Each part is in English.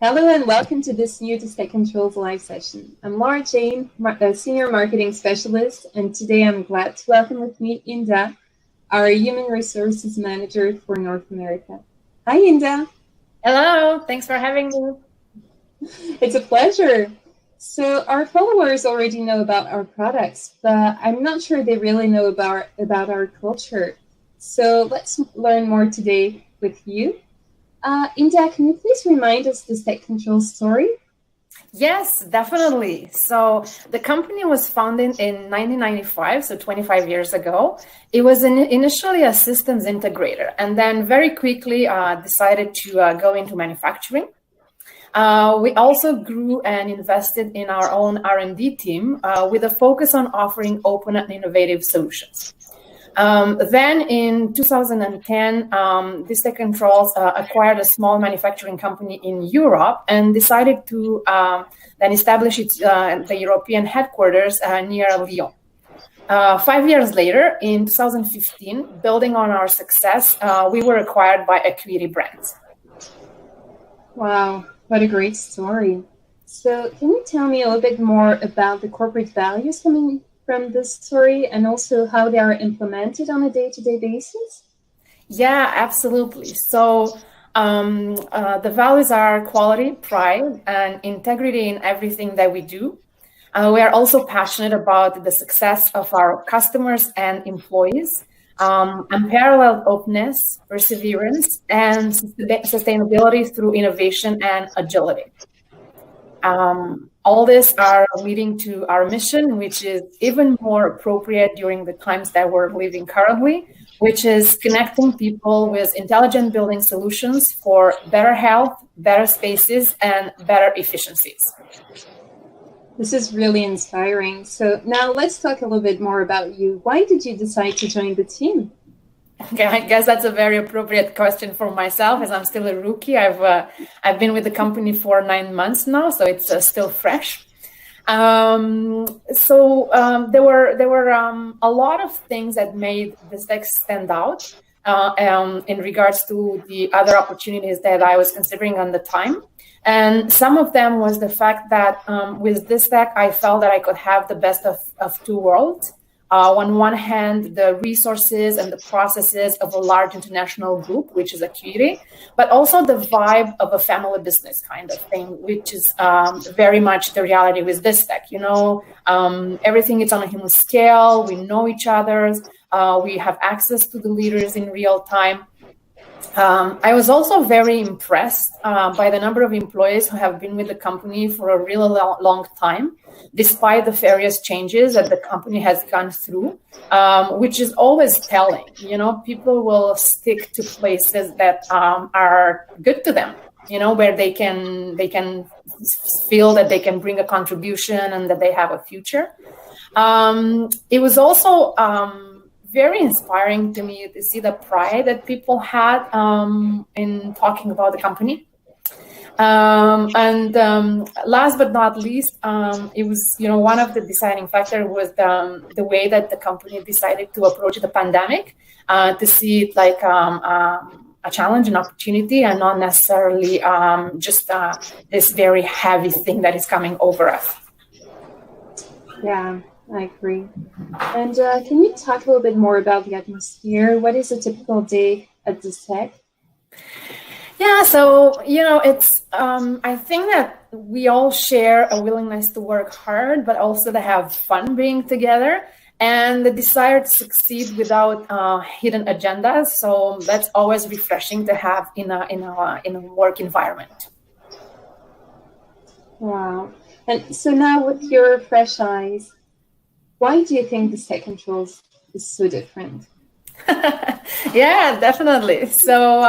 Hello and welcome to this new Tech Controls live session. I'm Laura Jane, a Senior Marketing Specialist, and today I'm glad to welcome with me Inda, our Human Resources Manager for North America. Hi, Inda. Hello, thanks for having me. It's a pleasure. So our followers already know about our products, but I'm not sure they really know about our culture. So let's learn more today with you. Inda, can you please remind us the Tech Control story? Yes, definitely. So the company was founded in 1995, so 25 years ago. It was initially a systems integrator, and then very quickly decided to go into manufacturing. We also grew and invested in our own R&D team with a focus on offering open and innovative solutions. Then in 2010, this Tech Controls acquired a small manufacturing company in Europe and decided to then establish the European headquarters near Lyon. 5 years later, in 2015, building on our success, we were acquired by Acuity Brands. Wow, what a great story. So can you tell me a little bit more about the corporate values coming from this story and also how they are implemented on a day-to-day basis? Yeah, absolutely. So the values are quality, pride, and integrity in everything that we do. We are also passionate about the success of our customers and employees, unparalleled openness, perseverance, and sustainability through innovation and agility. All this are leading to our mission, which is even more appropriate during the times that we're living currently, which is connecting people with intelligent building solutions for better health, better spaces, and better efficiencies. This is really inspiring. So now let's talk a little bit more about you. Why did you decide to join the team? Okay, I guess that's a very appropriate question for myself, as I'm still a rookie. I've been with the company for 9 months now, so it's still fresh. There were a lot of things that made this tech stand out in regards to the other opportunities that I was considering at the time. And some of them was the fact that with this tech, I felt that I could have the best of two worlds. On one hand, the resources and the processes of a large international group, which is Acuity, but also the vibe of a family business kind of thing, which is very much the reality with this tech. Everything is on a human scale. We know each other. We have access to the leaders in real time. I was also very impressed by the number of employees who have been with the company for a really long time, despite the various changes that the company has gone through, which is always telling. People will stick to places that are good to them, where they can feel that they can bring a contribution and that they have a future. It was also very inspiring to me to see the pride that people had in talking about the company. Last but not least, it was, one of the deciding factors was the way that the company decided to approach the pandemic, to see it like a challenge and opportunity and not necessarily just this very heavy thing that is coming over us. Yeah, I agree. And can you talk a little bit more about the atmosphere? What is a typical day at this tech? Yeah, so, it's, I think that we all share a willingness to work hard, but also to have fun being together and the desire to succeed without hidden agendas. So that's always refreshing to have in a work environment. Wow. And so now with your fresh eyes, why do you think this Tech Controls is so different? Yeah, definitely. So,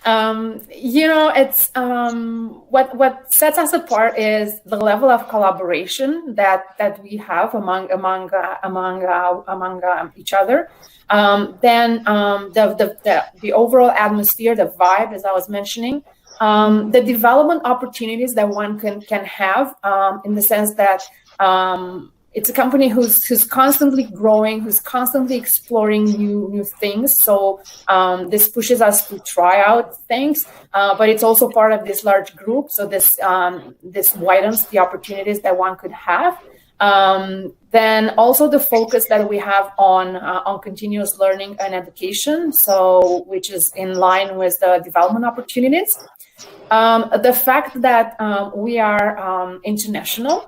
it's what sets us apart is the level of collaboration that we have among each other. Then the overall atmosphere, the vibe, as I was mentioning, the development opportunities that one can have in the sense that it's a company who's constantly growing, who's constantly exploring new things. So this pushes us to try out things, but it's also part of this large group. So this widens the opportunities that one could have. Then also the focus that we have on continuous learning and education, so which is in line with the development opportunities. The fact that we are international.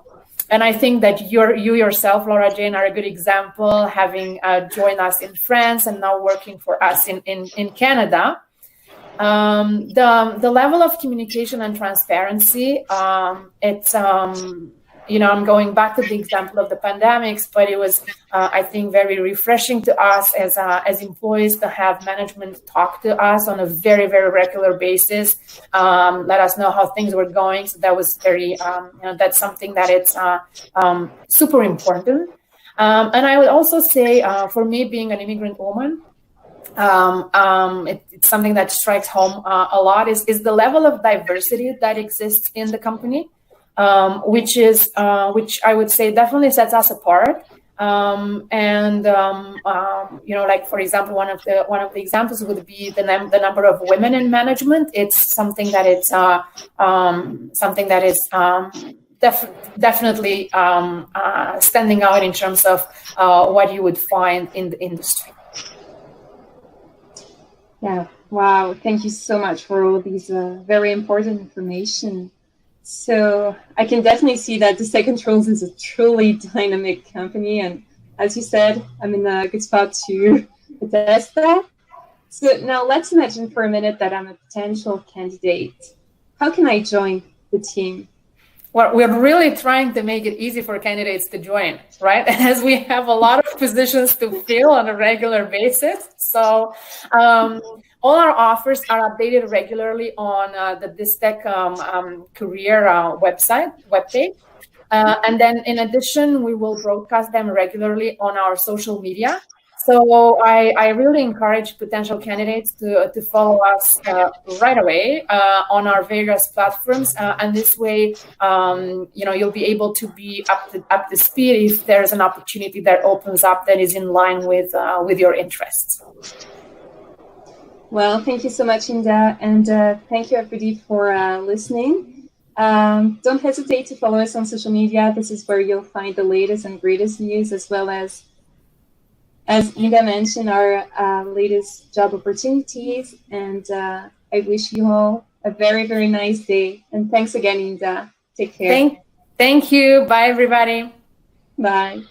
And I think that you yourself, Laura Jane, are a good example, having joined us in France and now working for us in Canada. The level of communication and transparency, it's I'm going back to the example of the pandemics, but it was, I think, very refreshing to us as employees to have management talk to us on a very, very regular basis, let us know how things were going. So that was very, that's something that it's super important. And I would also say, for me, being an immigrant woman, it's something that strikes home a lot is the level of diversity that exists in the company. Which I would say definitely sets us apart. Like for example, one of the examples would be the number of women in management. It's something that it's definitely standing out in terms of what you would find in the industry. Yeah. Wow. Thank you so much for all these very important information. So I can definitely see that Distek Controls is a truly dynamic company. And as you said, I'm in a good spot to attest that. So now let's imagine for a minute that I'm a potential candidate. How can I join the team? Well, we're really trying to make it easy for candidates to join, right? As we have a lot of positions to fill on a regular basis. So all our offers are updated regularly on the Distek career webpage. And then in addition, we will broadcast them regularly on our social media. So I really encourage potential candidates to follow us right away on our various platforms, and this way, you'll be able to be up to speed if there's an opportunity that opens up that is in line with your interests. Well, thank you so much, Inda, and thank you everybody for listening. Don't hesitate to follow us on social media. This is where you'll find the latest and greatest news, as well as Inda mentioned, our latest job opportunities. And I wish you all a very, very nice day. And thanks again, Inda. Take care. Thank you. Bye, everybody. Bye.